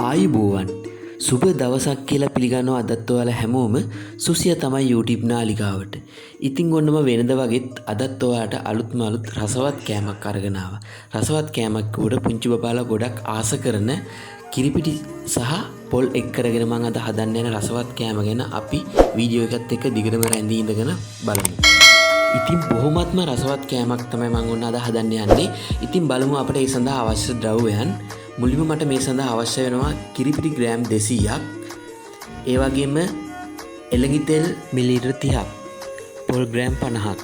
ආයුබෝවන් සුබ දවසක් කියලා පිළිගන්නවා අදත් ඔයාලා හැමෝම සුසිය තමයි YouTube නාලිකාවට. ඉතින් ඔන්නම වෙනද වගේත් අදත් ඔයාලට අලුත්ම අලුත් රසවත් කෑමක් අරගෙන ආවා. රසවත් කෑමක් උඩ පුංචි බබාලා ගොඩක් ආස කරන කිරිපිටි සහ පොල් එක් කරගෙන මම අද හදන්න යන රසවත් කෑම ගැන අපි වීඩියෝ එකත් එක්ක දිගටම රැඳී ඉඳගෙන බලමු. ඉතින් බොහොමත්ම රසවත් කෑමක් තමයි මම ඔන්න අද හදන්න යන්නේ. ඉතින් බලමු අපිට ඒ සඳහා අවශ්‍ය ද්‍රව්‍යයන්. මුලින්ම මට මේ සඳහා අවශ්‍ය වෙනවා කිරිපිටි ග්‍රෑම් 200ක්. ඒ වගේම එළඟි තෙල් මිලිලීටර් 30ක්. පොල් ග්‍රෑම් 50ක්.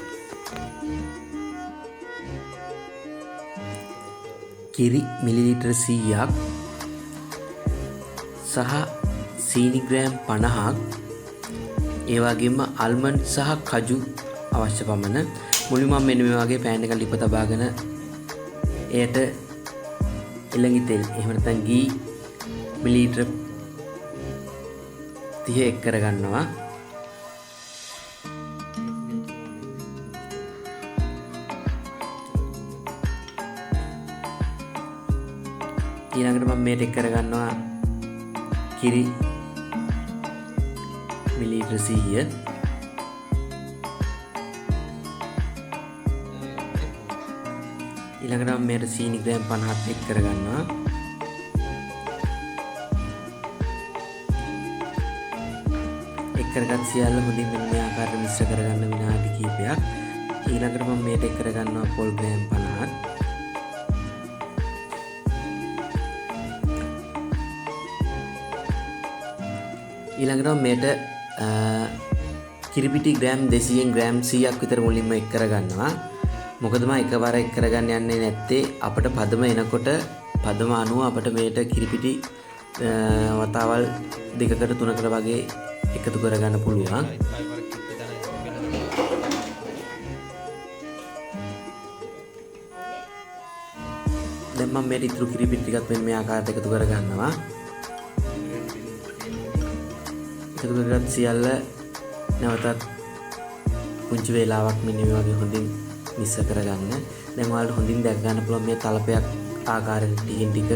කිරි මිලිලීටර් 100ක්. සහ සීනි ග්‍රෑම් 50ක්. ඒ වගේම ආල්මන්ඩ් සහ කජු අවශ්‍ය පමණ. මුලින්ම මම මෙන්න මේ වගේ පෑන් එකක් ලිප තබාගෙන එයට එළඟි තෙල් එහෙම නැත්නම් ගී මිලිලීටර් 30 එක් කරගන්නවා. ඊළඟට මම මේක එක් කරගන්නවා කිරි මිලිලීටර් 100. ඊළඟට මම මේකට සීනි ග්‍රෑම් 50ක් එක් කරගන්නවා. එක් කරගත් සියල්ල හොඳින් මේ ආකාරයට මිශ්‍ර කරගන්න විනාඩි කිහිපයක්. ඊළඟට මම මේකට එක් කරගන්නවා පොල් ග්‍රෑම් 50ක්. ඊළඟට මම මේකට කිරිපිටි ග්‍රෑම් 200න් ග්‍රෑම් 100ක් විතර මුලින්ම එක් කරගන්නවා. මොකද මම එකවර එක් කරගන්න යන්නේ නැත්තේ අපිට පදම එනකොට පදම අනුව අපිට මේට කිරිපිටි වතාවල් දෙකකට තුනකට වගේ එකතු කරගන්න පුළුවන්. දැන් මම මේ ඉතුරු කිරිපිටි ටිකත් මෙන්න මේ ආකාරයට එකතු කරගන්නවා. එකතු කරගත් සියල්ල නැවතත් පුංචි වේලාවක් මෙන්න මේ වගේ හොඳින් මිශ්‍ර කරගන්න. දැන් ඔයාලට හොඳින් දැක ගන්න පුළුවන් මේ තලපයක් ආකාරයට ටිකින් ටික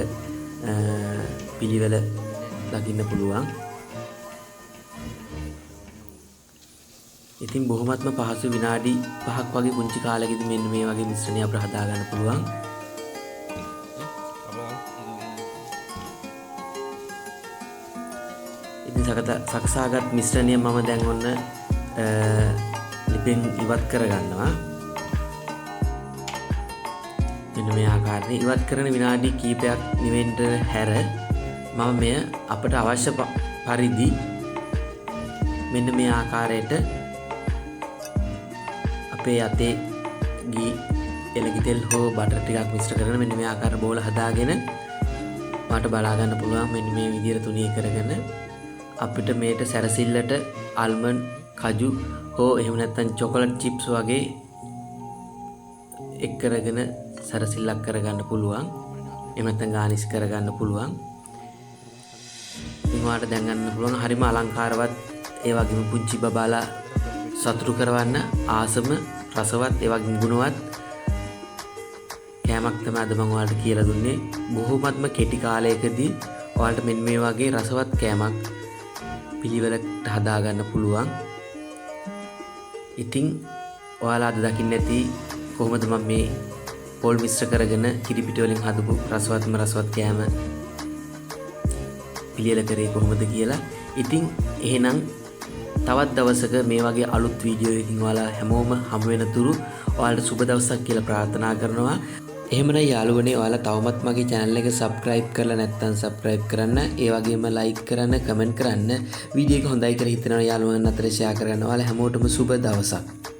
පිළිවෙල දකින්න පුළුවන්. ඉතින් බොහොමත්ම පහසු විනාඩි 5ක් වගේ පුංචි කාලෙකදී මෙන්න මේ වගේ මිශ්‍රණය අපිට හදා ගන්න පුළුවන්. ඉතින් සකසාගත් මිශ්‍රණය මම දැන් ඔන්න ලිපෙන් ඉවත් කරගන්නවා. මෙන්න මේ ආකාරයෙන් ඉවත් කරන විනාඩි කිහිපයක් නිවෙන්න හැර මම මෙය අපට අවශ්‍ය පරිදි මෙන්න මේ ආකාරයට අපේ අතේ ගී එළඟි තෙල් හෝ බටර් ටිකක් මිශ්‍ර කරගෙන මෙන්න මේ ආකාර බෝල හදාගෙන මට බලා ගන්න පුළුවන්. මෙන්න මේ විදිහට තුනී කරගෙන අපිට මේට සැරසිල්ලට ආල්මන්ඩ් කජු හෝ එහෙම නැත්නම් චොකලට් චිප්ස් වගේ එක් කරගෙන සැරසිල්ලක් කරගන්න පුළුවන්. එහෙම නැත්නම් ගානිෂ් කරගන්න පුළුවන්. ඉතින් ඔයාලට දැන් ගන්න පුළුවන් හරිම අලංකාරවත් ඒ වගේම පුංචි බබාලා සතුටු කරවන්න ආසම රසවත් ඒ වගේම ගුණවත් කෑමක් තමයි අද මම ඔයාලට කියලා දුන්නේ. බොහොමත්ම කෙටි කාලයකදී ඔයාලට මෙන්න මේ වගේ රසවත් කෑමක් පිළිවෙලට හදා ගන්න පුළුවන්. ඉතින් ඔයාලා අද දකින්න ඇති කොහොමද මම මේ පොල් මිශ්‍ර කරගෙන කිරිපිටි වලින් හදපු රසවත් කෑම පිළියෙල කරේ කොහොමද කියලා. ඉතින් එහෙනම් තවත් දවසක මේ වගේ අලුත් වීඩියෝ එකකින් ඔයාලා හැමෝම හමු වෙන තුරු ඔයාලට සුබ දවසක් කියලා ප්‍රාර්ථනා කරනවා. එහෙමනම් යාළුවනේ ඔයාලා තවමත් මගේ channel එක subscribe කරලා නැත්නම් subscribe කරන්න. ඒ වගේම like කරන්න, comment කරන්න. වීඩියෝ එක හොඳයි කියලා හිතනවා යාළුවන් අතර share කරන්න. ඔයාලා හැමෝටම සුබ දවසක්.